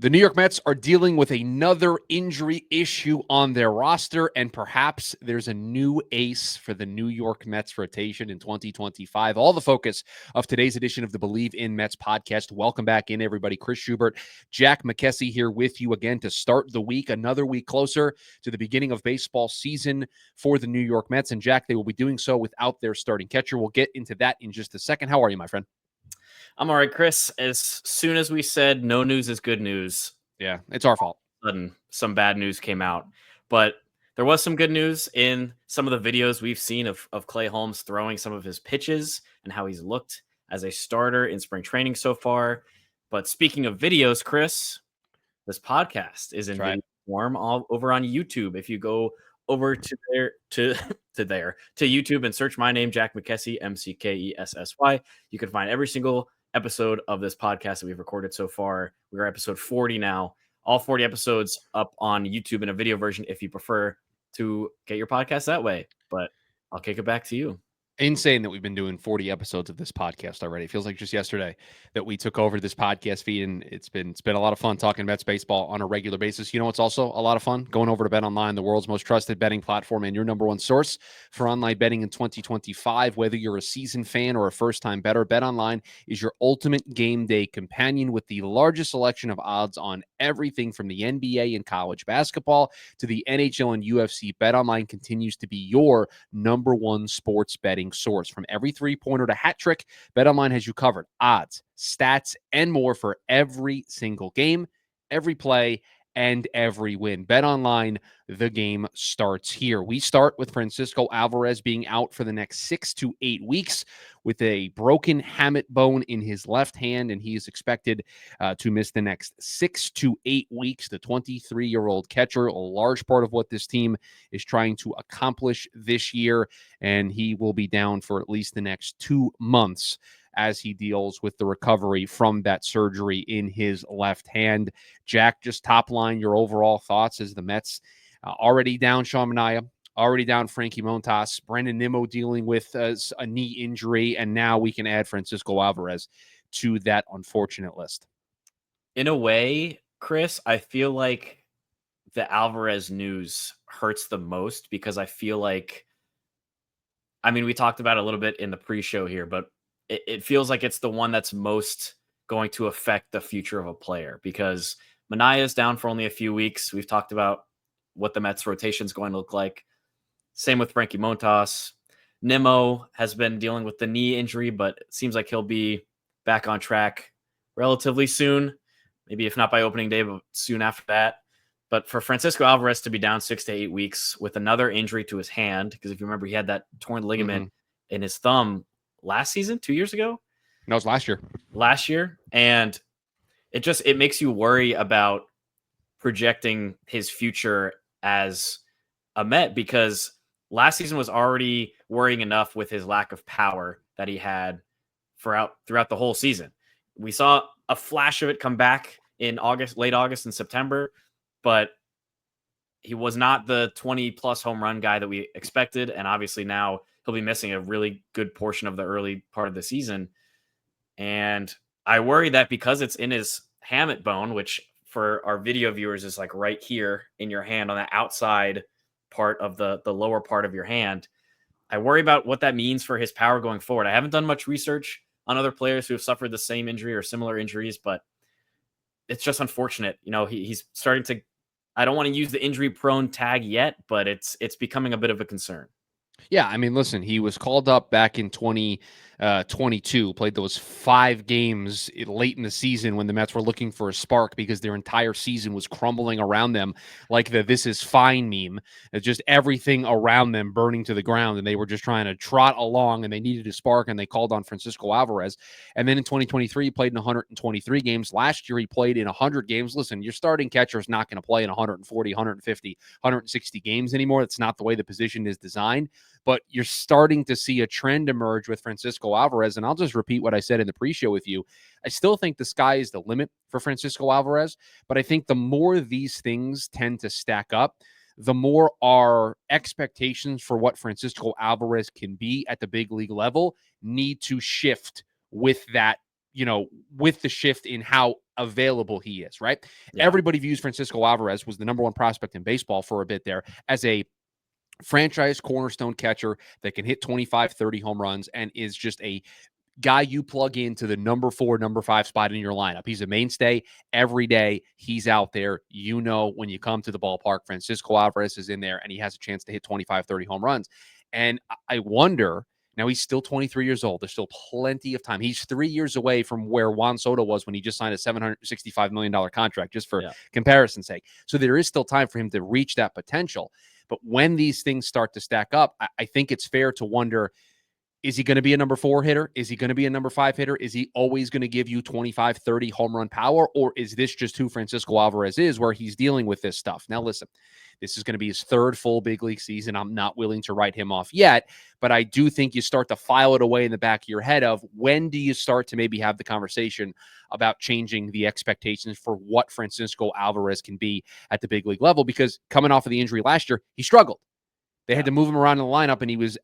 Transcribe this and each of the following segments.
The New York Mets are dealing with another injury issue on their roster, and perhaps there's a new ace for the New York Mets rotation in 2025. All the focus of today's edition of the Bleav in Mets podcast. Welcome back in, everybody. Chris Schubert, Jack McKessie here with you again to start the week, another week closer to the beginning of baseball season for the New York Mets. And Jack, they will be doing so without their starting catcher. We'll get into that in just a second. How are you, my friend? I'm all right, Chris. As soon as we said no news is good news, Yeah, it's our fault. sudden some bad news came out. But there was some good news in some of the videos we've seen of Clay Holmes throwing some of his pitches and how he's looked as a starter in spring training so far. But speaking of videos, Chris, this podcast is in video form all over on YouTube. If you go over to YouTube and search my name, Jack McKessie, McKessy, you can find every single episode of this podcast that we've recorded so far. We're episode 40 now. All 40 episodes up on YouTube in a video version if you prefer to get your podcast that way. But I'll kick it back to you. Insane that we've been doing 40 episodes of this podcast already. It feels like just yesterday that we took over this podcast feed, and it's been a lot of fun talking Mets baseball on a regular basis. You know, it's also a lot of fun going over to Bet Online, the world's most trusted betting platform and your number one source for online betting in 2025. Whether you're a seasoned fan or a first-time bettor, Bet Online is your ultimate game day companion with the largest selection of odds on everything from the NBA and college basketball to the NHL and UFC. Bet Online continues to be your number one sports betting source. From every three-pointer to hat trick, BetOnline has you covered. Odds, stats, and more for every single game, every play, and every win. BetOnline, the game starts here. We start with Francisco Alvarez being out for the next 6 to 8 weeks with a broken hamate bone in his left hand, and he is expected to miss the next 6 to 8 weeks. The 23-year-old catcher, a large part of what this team is trying to accomplish this year, and he will be down for at least the next 2 months as he deals with the recovery from that surgery in his left hand. Jack, just top line, your overall thoughts as the Mets already down Sean Manaea, already down Frankie Montas, Brandon Nimmo dealing with a knee injury, and now we can add Francisco Alvarez to that unfortunate list. In a way, Chris, I feel like the Alvarez news hurts the most because I feel like, I mean, we talked about it a little bit in the pre-show here, but it feels like it's the one that's most going to affect the future of a player because Manaea is down for only a few weeks. We've talked about what the Mets rotation is going to look like. Same with Frankie Montas. Nimmo has been dealing with the knee injury, but it seems like he'll be back on track relatively soon. Maybe if not by opening day, but soon after that. But for Francisco Alvarez to be down 6 to 8 weeks with another injury to his hand, because if you remember, he had that torn ligament in his thumb last season, 2 years ago? No, it was last year. Last year. And it makes you worry about projecting his future as a Met because last season was already worrying enough with his lack of power that he had throughout the whole season. We saw a flash of it come back in late August and September, but he was not the 20-plus home run guy that we expected, and obviously now he'll be missing a really good portion of the early part of the season. And I worry that because it's in his hamate bone, which for our video viewers is like right here in your hand on the outside part of the lower part of your hand, I worry about what that means for his power going forward. I haven't done much research on other players who have suffered the same injury or similar injuries, but it's just unfortunate. You know, he's starting to, I don't want to use the injury prone tag yet, but it's becoming a bit of a concern. Yeah, I mean, listen, he was called up back in 2022, played those 5 games late in the season when the Mets were looking for a spark because their entire season was crumbling around them like the "this is fine" meme. It's just everything around them burning to the ground, and they were just trying to trot along, and they needed a spark, and they called on Francisco Alvarez. And then in 2023, he played in 123 games. Last year, he played in 100 games. Listen, your starting catcher is not going to play in 140, 150, 160 games anymore. That's not the way the position is designed. But you're starting to see a trend emerge with Francisco Alvarez. And I'll just repeat what I said in the pre-show with you. I still think the sky is the limit for Francisco Alvarez. But I think the more these things tend to stack up, the more our expectations for what Francisco Alvarez can be at the big league level need to shift with that, you know, with the shift in how available he is, right? Yeah. Everybody views Francisco Alvarez was the number one prospect in baseball for a bit there as a franchise cornerstone catcher that can hit 25, 30 home runs and is just a guy you plug into the number 4, number 5 spot in your lineup. He's a mainstay every day. He's out there. You know, when you come to the ballpark, Francisco Alvarez is in there and he has a chance to hit 25, 30 home runs. And I wonder, now he's still 23 years old. There's still plenty of time. He's 3 years away from where Juan Soto was when he just signed a $765 million contract, just for comparison's sake. So there is still time for him to reach that potential. But when these things start to stack up, I think it's fair to wonder, is he going to be a number 4 hitter? Is he going to be a number 5 hitter? Is he always going to give you 25, 30 home run power? Or is this just who Francisco Alvarez is, where he's dealing with this stuff? Now, listen, this is going to be his 3rd full big league season. I'm not willing to write him off yet, but I do think you start to file it away in the back of your head of, when do you start to maybe have the conversation about changing the expectations for what Francisco Alvarez can be at the big league level? Because coming off of the injury last year, he struggled. They had to move him around in the lineup, and he was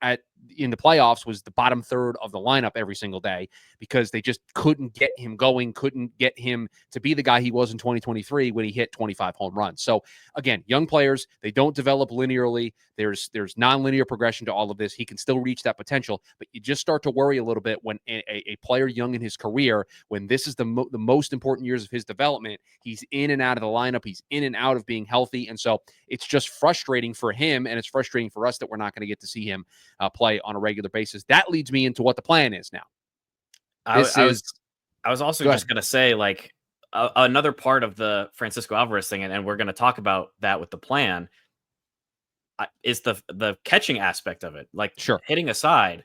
in the playoffs was the bottom third of the lineup every single day because they just couldn't get him going, couldn't get him to be the guy he was in 2023 when he hit 25 home runs. So again, young players, they don't develop linearly. There's nonlinear progression to all of this. He can still reach that potential, but you just start to worry a little bit when a player young in his career, when this is the most important years of his development, he's in and out of the lineup. He's in and out of being healthy. And so it's just frustrating for him, and it's frustrating for us that we're not going to get to see him play on a regular basis. That leads me into what the plan is now. I was also just going to say, like, another part of the Francisco Alvarez thing, and we're going to talk about that with the plan, is the catching aspect of it. Like, hitting aside,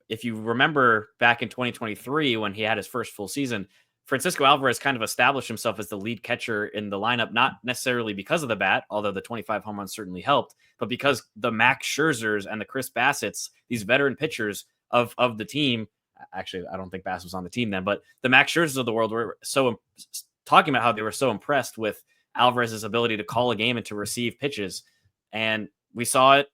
if you remember back in 2023 when he had his first full season, Francisco Alvarez kind of established himself as the lead catcher in the lineup, not necessarily because of the bat, although the 25 home runs certainly helped, but because the Max Scherzers and the Chris Bassetts, these veteran pitchers of the team, actually, I don't think Bass was on the team then, but the Max Scherzers of the world were talking about how they were so impressed with Alvarez's ability to call a game and to receive pitches. And we saw it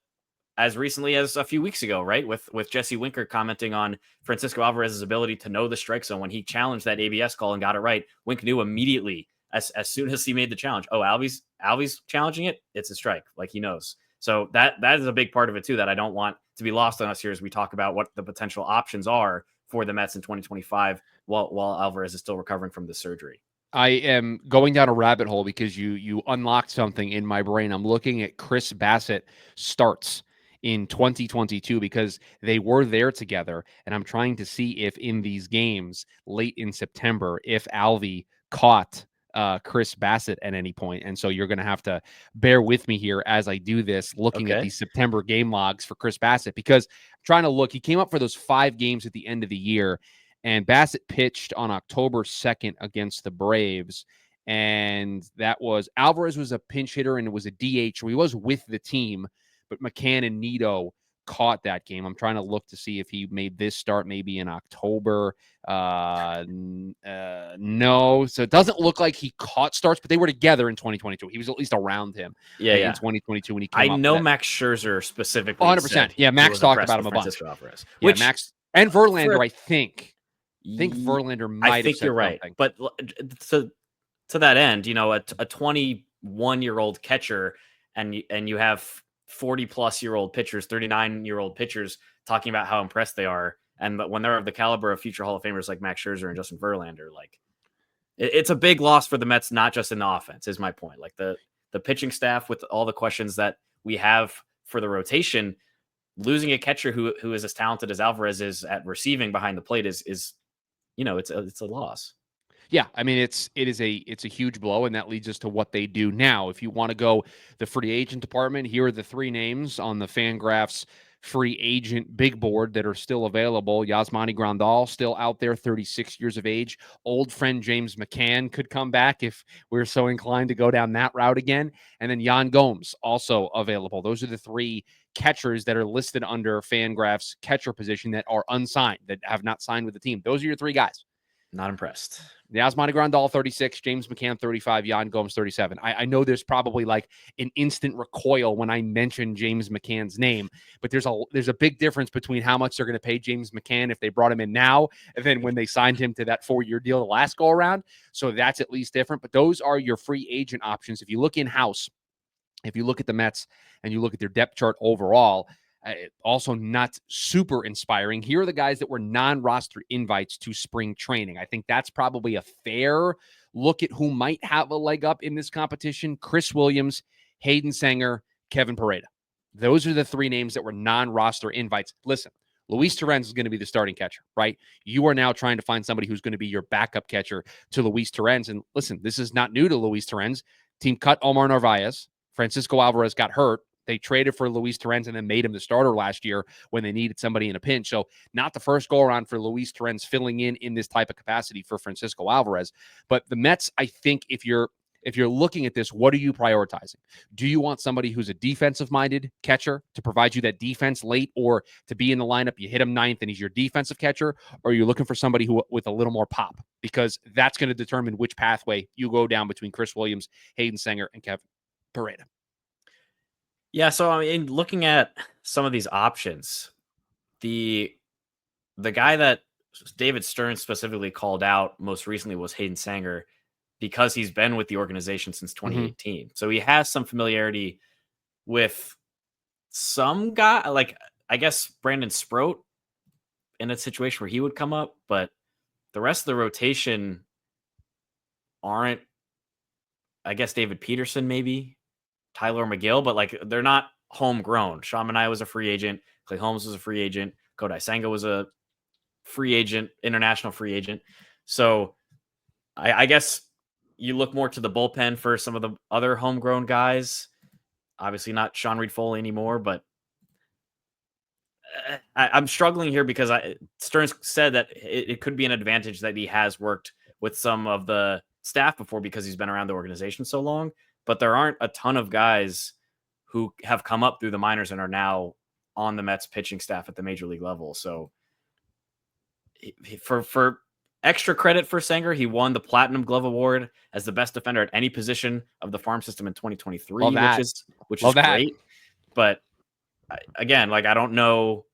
as recently as a few weeks ago, right? With Jesse Winker commenting on Francisco Alvarez's ability to know the strike zone. When he challenged that ABS call and got it right, Wink knew immediately as soon as he made the challenge, oh, Alvy's challenging it, it's a strike, like he knows. So that is a big part of it too, that I don't want to be lost on us here as we talk about what the potential options are for the Mets in 2025 while Alvarez is still recovering from the surgery. I am going down a rabbit hole because you unlocked something in my brain. I'm looking at Chris Bassett starts in 2022 because they were there together, and I'm trying to see if in these games late in September, if Alvy caught Chris Bassett at any point. And so you're going to have to bear with me here as I do this, looking at these September game logs for Chris Bassett, because I'm trying to look. He came up for those 5 games at the end of the year, and Bassett pitched on October 2nd against the Braves. And that was, Alvarez was a pinch hitter and it was a DH. So he was with the team, but McCann and Nito caught that game. I'm trying to look to see if he made this start maybe in October. No. So it doesn't look like he caught starts, but they were together in 2022. He was at least around him in 2022 when he came up. I know Max Scherzer specifically. 100%. Yeah, Max talked about him a bunch. Alvarez, yeah, Max and Verlander, I think Verlander might have said you're right. something. But to that end, a 21-year-old catcher and you have 40-plus-year-old pitchers, 39-year-old pitchers talking about how impressed they are. But when they're of the caliber of future Hall of Famers like Max Scherzer and Justin Verlander, like it's a big loss for the Mets, not just in the offense, is my point. Like the pitching staff, with all the questions that we have for the rotation, losing a catcher who is as talented as Alvarez is at receiving behind the plate is it's a loss. Yeah, I mean it's a huge blow, and that leads us to what they do now. If you want to go the free agent department, here are the 3 names on the Fangraphs free agent big board that are still available. Yasmani Grandal still out there, 36 years of age. Old friend James McCann could come back if we're so inclined to go down that route again. And then Yan Gomes also available. Those are the 3 catchers that are listed under Fangraphs catcher position that are unsigned, that have not signed with the team. Those are your 3 guys. Not impressed. Yasmani Grandal, 36, James McCann, 35, Jan Gomes, 37. I know there's probably like an instant recoil when I mention James McCann's name, but there's a big difference between how much they're going to pay James McCann if they brought him in now and then when they signed him to that 4-year deal the last go around. So that's at least different. But those are your free agent options. If you look in-house, if you look at the Mets and you look at their depth chart overall, also not super inspiring. Here are the guys that were non-roster invites to spring training. I think that's probably a fair look at who might have a leg up in this competition. Chris Williams, Hayden Sanger, Kevin Pareda. Those are the 3 names that were non-roster invites. Listen, Luis Torrens is going to be the starting catcher, right? You are now trying to find somebody who's going to be your backup catcher to Luis Torrens. And listen, this is not new to Luis Torrens. Team cut Omar Narvaez. Francisco Alvarez got hurt. They traded for Luis Torrens and then made him the starter last year when they needed somebody in a pinch. So not the first go-around for Luis Torrens filling in this type of capacity for Francisco Alvarez. But the Mets, I think if you're looking at this, what are you prioritizing? Do you want somebody who's a defensive-minded catcher to provide you that defense late, or to be in the lineup, you hit him 9th and he's your defensive catcher? Or are you looking for somebody who with a little more pop? Because that's going to determine which pathway you go down between Chris Williams, Hayden Sanger, and Kevin Pareda. Yeah, so I mean, looking at some of these options, the guy that David Stern specifically called out most recently was Hayden Sanger, because he's been with the organization since 2018. So he has some familiarity with some guy, like I guess Brandon Sproat, in a situation where he would come up, but the rest of the rotation aren't. I guess David Peterson, maybe Tyler McGill, but like they're not homegrown. Sean Manaea was a free agent. Clay Holmes was a free agent. Kodai Senga was a free agent, international free agent. So I guess you look more to the bullpen for some of the other homegrown guys. Obviously not Sean Reed Foley anymore, but I'm struggling here because Stearns said that it could be an advantage that he has worked with some of the staff before because he's been around the organization so long. But there aren't a ton of guys who have come up through the minors and are now on the Mets pitching staff at the major league level. So for extra credit for Sanger, he won the Platinum Glove Award as the best defender at any position of the farm system in 2023, which is great. But again, like I don't know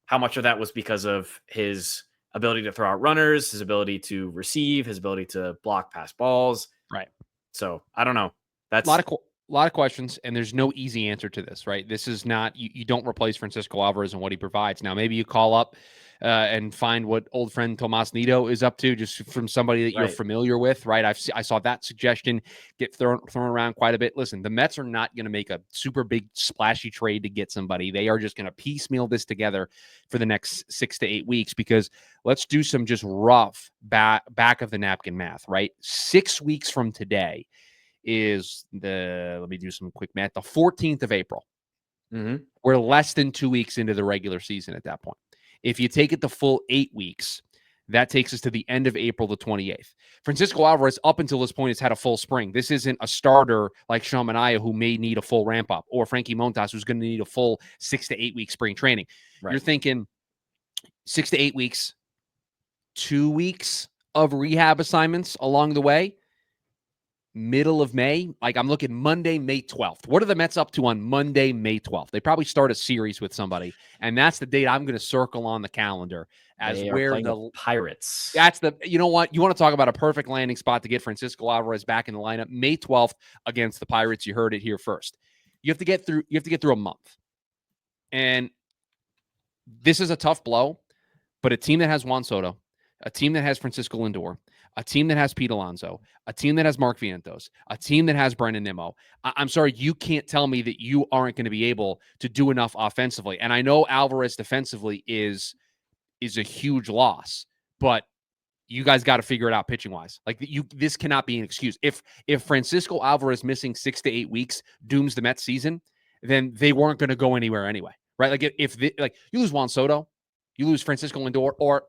how much of that was because of his ability to throw out runners, his ability to receive, his ability to block pass balls. Right. So I don't know. That's a lot of questions, and there's no easy answer to this, right? This is not, you don't replace Francisco Alvarez and what he provides. Now, maybe you call up and find what old friend Tomas Nido is up to, just from somebody that you're familiar with, right? I saw that suggestion get thrown around quite a bit. Listen, the Mets are not going to make a super big splashy trade to get somebody. They are just going to piecemeal this together for the next 6 to 8 weeks, because let's do some just rough back of the napkin math, right? 6 weeks from today is let me do some quick math, the 14th of April. Mm-hmm. We're less than 2 weeks into the regular season at that point. If you take it the full 8 weeks, that takes us to the end of April the 28th. Francisco Alvarez, up until this point, has had a full spring. This isn't a starter like Sean Manaea, who may need a full ramp up, or Frankie Montas, who's going to need a full 6 to 8 week spring training. Right. You're thinking 6 to 8 weeks, 2 weeks of rehab assignments along the way. Middle of May, like I'm looking Monday, May 12th. What are the Mets up to on Monday, May 12th? They probably start a series with somebody, and that's the date I'm going to circle on the calendar as where the Pirates. That's the, you know what? You want to talk about a perfect landing spot to get Francisco Alvarez back in the lineup, May 12th against the Pirates. You heard it here first. You have to get through a month. And this is a tough blow, but a team that has Juan Soto, a team that has Francisco Lindor, a team that has Pete Alonso, a team that has Mark Vientos, a team that has Brandon Nimmo. I'm sorry, you can't tell me that you aren't going to be able to do enough offensively. And I know Alvarez defensively is a huge loss, but you guys got to figure it out pitching wise. Like this cannot be an excuse. If Francisco Alvarez missing 6 to 8 weeks dooms the Mets season, then they weren't going to go anywhere anyway, right? Like if you lose Juan Soto, you lose Francisco Lindor, or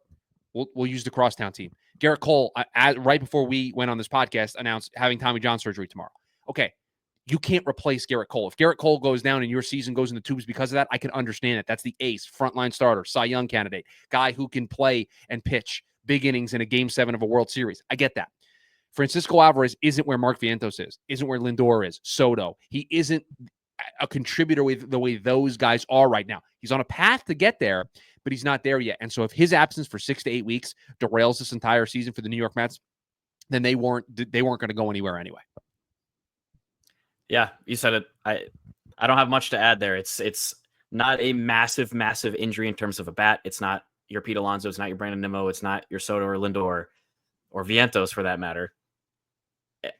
we'll use the crosstown team. Garrett Cole, right before we went on this podcast, announced having Tommy John surgery tomorrow. Okay, you can't replace Garrett Cole. If Garrett Cole goes down and your season goes in the tubes because of that, I can understand it. That's the ace, frontline starter, Cy Young candidate, guy who can play and pitch big innings in a game 7 of a World Series. I get that. Francisco Alvarez isn't where Mark Vientos is, isn't where Lindor is, Soto. He isn't a contributor with the way those guys are right now. He's on a path to get there, but he's not there yet. And so if his absence for 6 to 8 weeks derails this entire season for the New York Mets, then they weren't going to go anywhere anyway. Yeah, you said it. I don't have much to add there. It's not a massive injury in terms of a bat. It's not your Pete Alonso. It's not your Brandon Nimmo. It's not your Soto or Lindor or Vientos for that matter.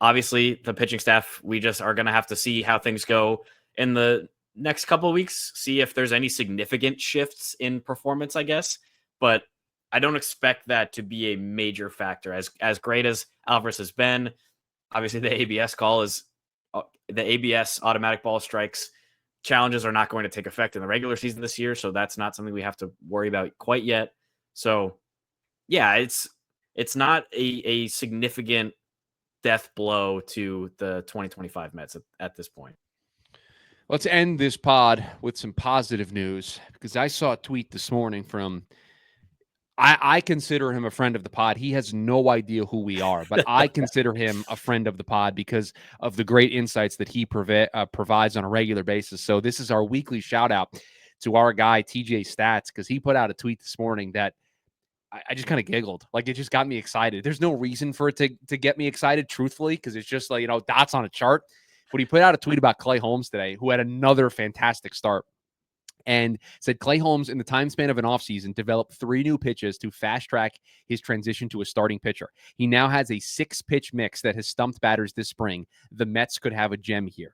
Obviously, the pitching staff, we just are going to have to see how things go in the next couple of weeks, see if there's any significant shifts in performance, I guess. But I don't expect that to be a major factor. As great as Alvarez has been, obviously the ABS call is the ABS automatic ball strikes challenges are not going to take effect in the regular season this year. So that's not something we have to worry about quite yet. So yeah, it's not a significant death blow to the 2025 Mets at this point. Let's end this pod with some positive news, because I saw a tweet this morning from, I consider him a friend of the pod. He has no idea who we are, but I consider him a friend of the pod because of the great insights that he provides on a regular basis. So this is our weekly shout out to our guy, TJ Stats, because he put out a tweet this morning that I just kind of giggled. Like, it just got me excited. There's no reason for it to get me excited, truthfully, because it's just like, dots on a chart. But he put out a tweet about Clay Holmes today, who had another fantastic start, and said Clay Holmes, in the time span of an offseason, developed 3 new pitches to fast track his transition to a starting pitcher. He now has a 6-pitch mix that has stumped batters this spring. The Mets could have a gem here.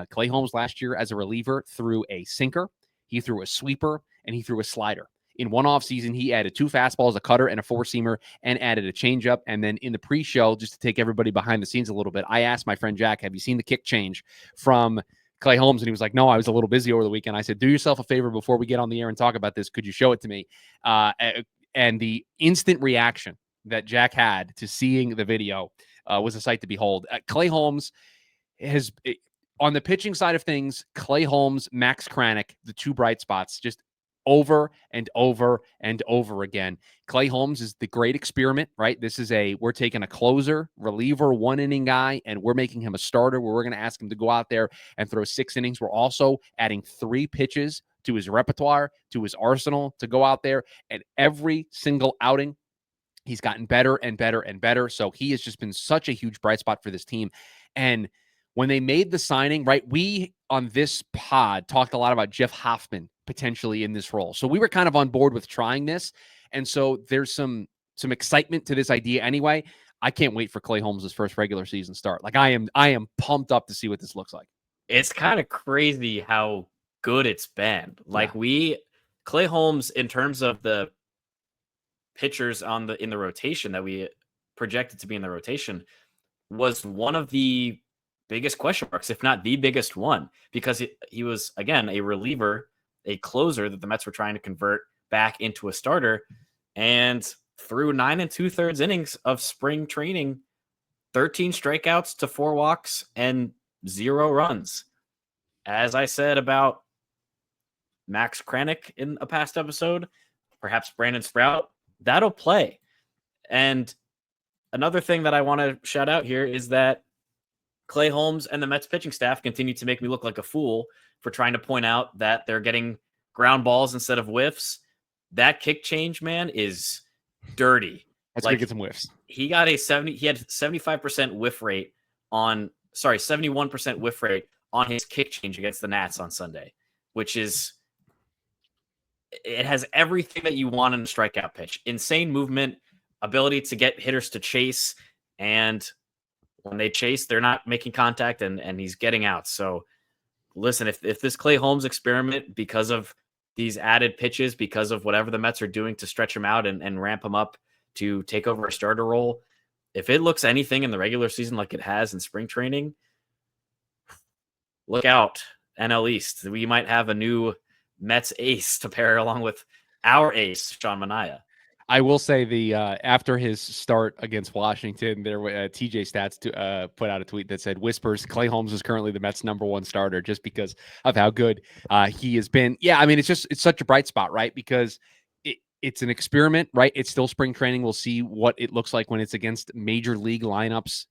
Clay Holmes last year as a reliever threw a sinker, he threw a sweeper, and he threw a slider. In one offseason, he added 2 fastballs, a cutter, and a 4-seamer, and added a changeup. And then in the pre-show, just to take everybody behind the scenes a little bit, I asked my friend Jack, have you seen the kick change from Clay Holmes? And he was like, no, I was a little busy over the weekend. I said, do yourself a favor before we get on the air and talk about this. Could you show it to me? And the instant reaction that Jack had to seeing the video was a sight to behold. Clay Holmes has, on the pitching side of things, Clay Holmes, Max Kranick, the 2 bright spots, just over and over and over again. Clay Holmes is the great experiment, right? This is we're taking a closer, reliever, 1-inning guy, and we're making him a starter where we're going to ask him to go out there and throw 6 innings. We're also adding 3 pitches to his repertoire, to his arsenal, to go out there, and every single outing, he's gotten better and better and better. So he has just been such a huge bright spot for this team. And when they made the signing, right, we on this pod talked a lot about Jeff Hoffman potentially in this role. So we were kind of on board with trying this. And so there's some excitement to this idea anyway. I can't wait for Clay Holmes' first regular season start. Like, I am pumped up to see what this looks like. It's kind of crazy how good it's been. Like, Clay Holmes, in terms of the pitchers in the rotation that we projected to be in the rotation, was one of the biggest question marks, if not the biggest one, because he was, again, a reliever, a closer that the Mets were trying to convert back into a starter. And through 9 2/3 innings of spring training, 13 strikeouts to 4 walks and 0 runs. As I said about Max Kranick in a past episode, perhaps Brandon Sprout, that'll play. And another thing that I want to shout out here is that Clay Holmes and the Mets pitching staff continue to make me look like a fool for trying to point out that they're getting ground balls instead of whiffs. That kick change, man, is dirty. Let's get some whiffs. He got he had 75% whiff rate 71% whiff rate on his kick change against the Nats on Sunday, which is, it has everything that you want in a strikeout pitch. Insane movement, ability to get hitters to chase, and when they chase, they're not making contact, and he's getting out. So listen, if this Clay Holmes experiment, because of these added pitches, because of whatever the Mets are doing to stretch him out and ramp him up to take over a starter role, if it looks anything in the regular season like it has in spring training, look out, NL East. We might have a new Mets ace to pair along with our ace, Sean Manaea. I will say after his start against Washington, there TJ Stats put out a tweet that said, "Whispers: Clay Holmes is currently the Mets' #1 starter," just because of how good he has been. Yeah, I mean, it's such a bright spot, right? Because it's an experiment, right? It's still spring training. We'll see what it looks like when it's against major league lineups,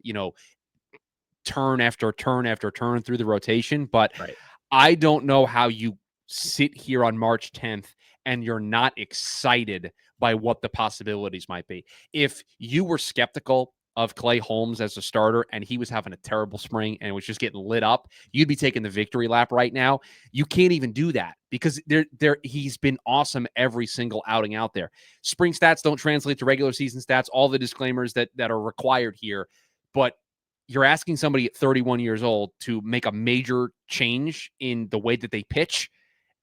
turn after turn after turn through the rotation. But Right. I don't know how you sit here on March 10th and you're not excited by what the possibilities might be. If you were skeptical of Clay Holmes as a starter and he was having a terrible spring and was just getting lit up, you'd be taking the victory lap right now. You can't even do that because he's been awesome every single outing out there. Spring stats don't translate to regular season stats, all the disclaimers that are required here. But you're asking somebody at 31 years old to make a major change in the way that they pitch.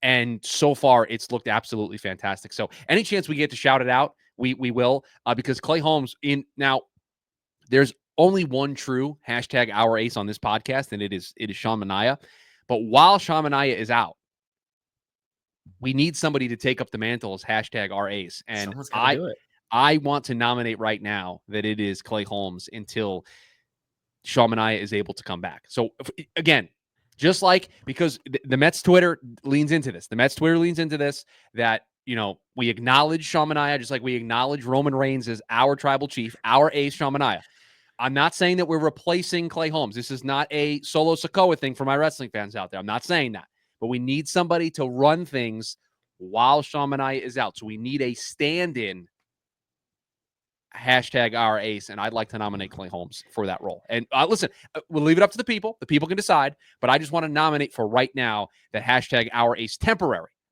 And so far, it's looked absolutely fantastic. So any chance we get to shout it out, we will, because Clay Holmes now, there's only one true hashtag our ace on this podcast, and it is Sean Manaea. But while Sean Manaea is out, we need somebody to take up the mantle as hashtag our ace. And Someone's got to do it. I want to nominate right now that it is Clay Holmes until Sean Manaea is able to come back. So again, just like, because the Mets Twitter leans into this. The Mets Twitter leans into this, that, we acknowledge Sean Manaea just like we acknowledge Roman Reigns as our tribal chief, our ace, Sean Manaea. I'm not saying that we're replacing Clay Holmes. This is not a Solo Sikoa thing for my wrestling fans out there. I'm not saying that. But we need somebody to run things while Sean Manaea is out. So we need a stand-in, hashtag our ace, and I'd like to nominate Clay Holmes for that role. And listen, we'll leave it up to the people. The people can decide, but I just want to nominate for right now that hashtag our ace,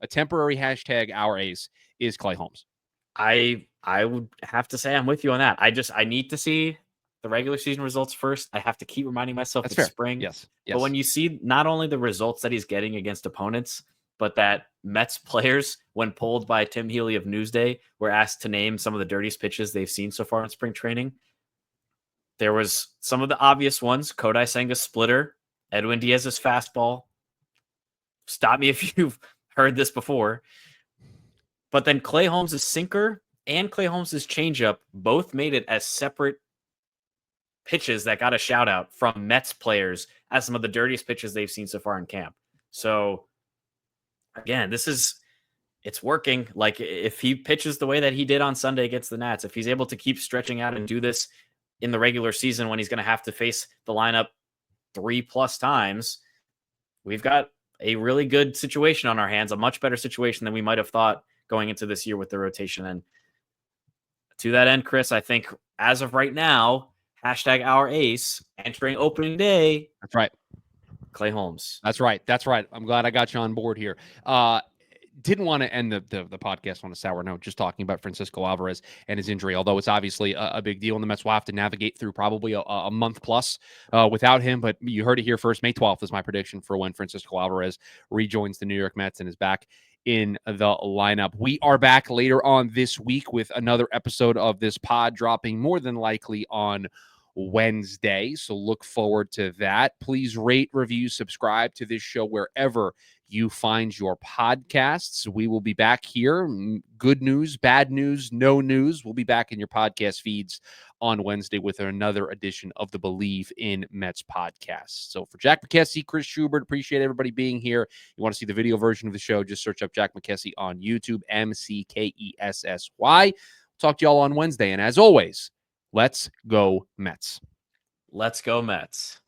a temporary hashtag our ace is Clay Holmes. I would have to say I'm with you on that. I need to see the regular season results first. I have to keep reminding myself That's it's fair. spring. Yes. But when you see not only the results that he's getting against opponents, but that Mets players, when polled by Tim Healy of Newsday, were asked to name some of the dirtiest pitches they've seen so far in spring training. There was some of the obvious ones: Kodai Senga's splitter, Edwin Diaz's fastball. Stop me if you've heard this before. But then Clay Holmes' sinker and Clay Holmes' changeup both made it as separate pitches that got a shout out from Mets players as some of the dirtiest pitches they've seen so far in camp. So again, it's working. Like, if he pitches the way that he did on Sunday against the Nats, if he's able to keep stretching out and do this in the regular season when he's going to have to face the lineup 3+ times, we've got a really good situation on our hands, a much better situation than we might have thought going into this year with the rotation. And to that end, Chris, I think as of right now, hashtag our ace entering opening day. That's right. Clay Holmes. That's right. I'm glad I got you on board here. Didn't want to end the podcast on a sour note, just talking about Francisco Alvarez and his injury, although it's obviously a big deal, and the Mets will have to navigate through probably a month plus without him. But you heard it here first. May 12th is my prediction for when Francisco Alvarez rejoins the New York Mets and is back in the lineup. We are back later on this week with another episode of this pod, dropping more than likely on Wednesday. So look forward to that. Please rate, review, subscribe to this show wherever you find your podcasts. We will be back here. Good news, bad news, no news. We'll be back in your podcast feeds on Wednesday with another edition of the Bleav in Mets podcast. So for Jack McKessie, Chris Schubert, appreciate everybody being here. You want to see the video version of the show, just search up Jack McKessie on YouTube, McKessy. Talk to y'all on Wednesday. And as always, let's go Mets. Let's go Mets.